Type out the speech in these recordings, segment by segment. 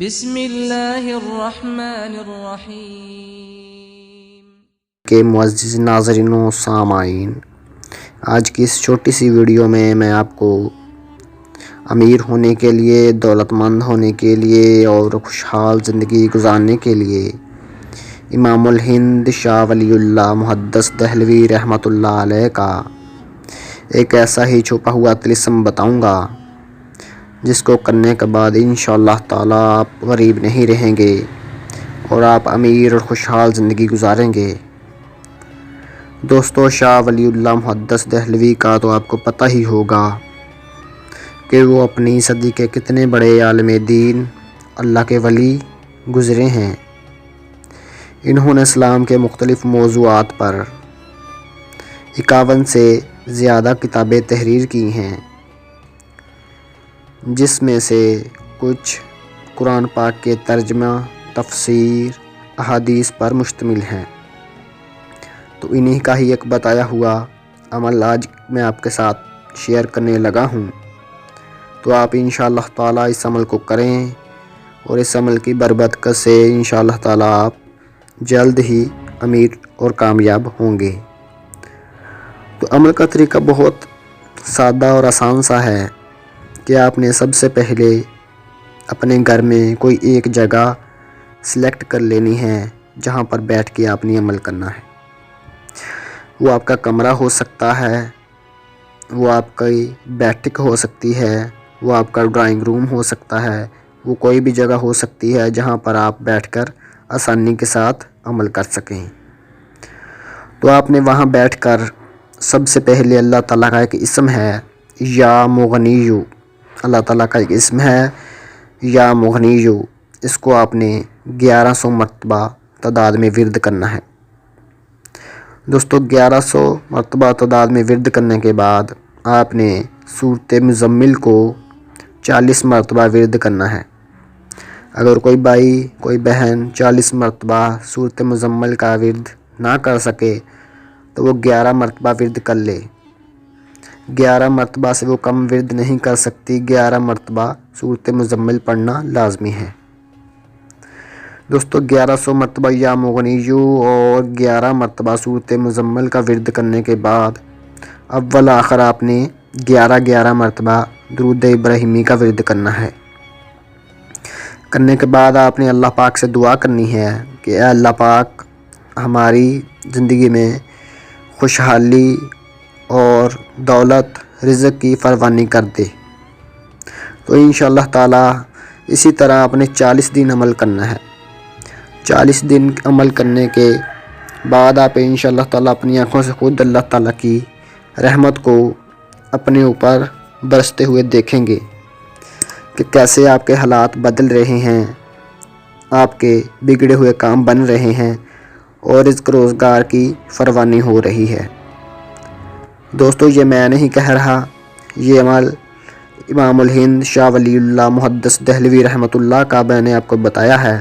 بسم اللہ الرحمن الرحیم کے معزز ناظرین و سامعین، آج کی اس چھوٹی سی ویڈیو میں آپ کو امیر ہونے کے لیے، دولت مند ہونے کے لیے اور خوشحال زندگی گزارنے کے لیے امام الہند شاہ ولی اللہ محدث دہلوی رحمۃ اللہ علیہ کا ایک ایسا ہی چھپا ہوا طلسم بتاؤں گا جس کو کرنے کے بعد انشاءاللہ تعالیٰ آپ غریب نہیں رہیں گے اور آپ امیر اور خوشحال زندگی گزاریں گے۔ دوستو، شاہ ولی اللہ محدث دہلوی کا تو آپ کو پتہ ہی ہوگا کہ وہ اپنی صدی کے کتنے بڑے عالم دین، اللہ کے ولی گزرے ہیں۔ انہوں نے اسلام کے مختلف موضوعات پر 51 سے زیادہ کتابیں تحریر کی ہیں، جس میں سے کچھ قرآن پاک کے ترجمہ، تفسیر، احادیث پر مشتمل ہیں۔ تو انہی کا ہی ایک بتایا ہوا عمل آج میں آپ کے ساتھ شیئر کرنے لگا ہوں، تو آپ انشاءاللہ تعالیٰ اس عمل کو کریں اور اس عمل کی برکت سے انشاءاللہ تعالیٰ آپ جلد ہی امیر اور کامیاب ہوں گے۔ تو عمل کا طریقہ بہت سادہ اور آسان سا ہے کہ آپ نے سب سے پہلے اپنے گھر میں کوئی ایک جگہ سلیکٹ کر لینی ہے جہاں پر بیٹھ کے آپ نے عمل کرنا ہے۔ وہ آپ کا کمرہ ہو سکتا ہے، وہ آپ کی بیٹھک ہو سکتی ہے، وہ آپ کا ڈرائنگ روم ہو سکتا ہے، وہ کوئی بھی جگہ ہو سکتی ہے جہاں پر آپ بیٹھ کر آسانی کے ساتھ عمل کر سکیں۔ تو آپ نے وہاں بیٹھ کر سب سے پہلے اللہ تعالیٰ کا ایک اسم ہے یا مغنیو، اللہ تعالیٰ کا ایک اسم ہے یا مغنیو، اس کو آپ نے 1100 مرتبہ تعداد میں ورد کرنا ہے۔ دوستو، 1100 مرتبہ تعداد میں ورد کرنے کے بعد آپ نے سورۃ مزمل کو 40 مرتبہ ورد کرنا ہے۔ اگر کوئی بھائی، کوئی بہن 40 مرتبہ سورۃ مزمل کا ورد نہ کر سکے تو وہ 11 مرتبہ ورد کر لے۔ 11 مرتبہ سے وہ کم ورد نہیں کر سکتی، 11 مرتبہ سورۃ مزمل پڑھنا لازمی ہے۔ دوستو، 1100 مرتبہ یا مغنیو اور 11 مرتبہ سورۃ مزمل کا ورد کرنے کے بعد اول آخر آپ نے 11 مرتبہ درود ابراہیمی کا ورد کرنا ہے۔ کرنے کے بعد آپ نے اللہ پاک سے دعا کرنی ہے کہ اے اللہ پاک، ہماری زندگی میں خوشحالی اور دولت، رزق کی فراوانی کر دے۔ تو انشاءاللہ تعالیٰ اسی طرح آپ نے 40 دن عمل کرنا ہے۔ 40 دن عمل کرنے کے بعد آپ انشاءاللہ تعالیٰ اپنی آنکھوں سے خود اللہ تعالیٰ کی رحمت کو اپنے اوپر برستے ہوئے دیکھیں گے کہ کیسے آپ کے حالات بدل رہے ہیں، آپ کے بگڑے ہوئے کام بن رہے ہیں اور رزق روزگار کی فراوانی ہو رہی ہے۔ دوستو، یہ میں نہیں کہہ رہا، یہ عمل امام الہند شاہ ولی اللہ محدث دہلوی رحمۃ اللہ کا میں نے آپ کو بتایا ہے۔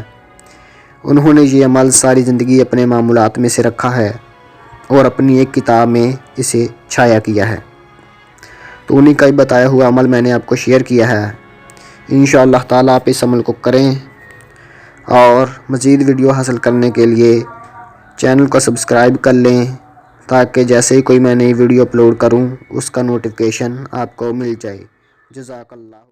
انہوں نے یہ عمل ساری زندگی اپنے معمولات میں سے رکھا ہے اور اپنی ایک کتاب میں اسے چھایا کیا ہے۔ تو انہی کا ہی بتایا ہوا عمل میں نے آپ کو شیئر کیا ہے۔ انشاءاللہ تعالیٰ آپ اس عمل کو کریں اور مزید ویڈیو حاصل کرنے کے لیے چینل کو سبسکرائب کر لیں تاکہ جیسے ہی کوئی میں نئی ویڈیو اپلوڈ کروں اس کا نوٹیفیکیشن آپ کو مل جائے۔ جزاک اللہ۔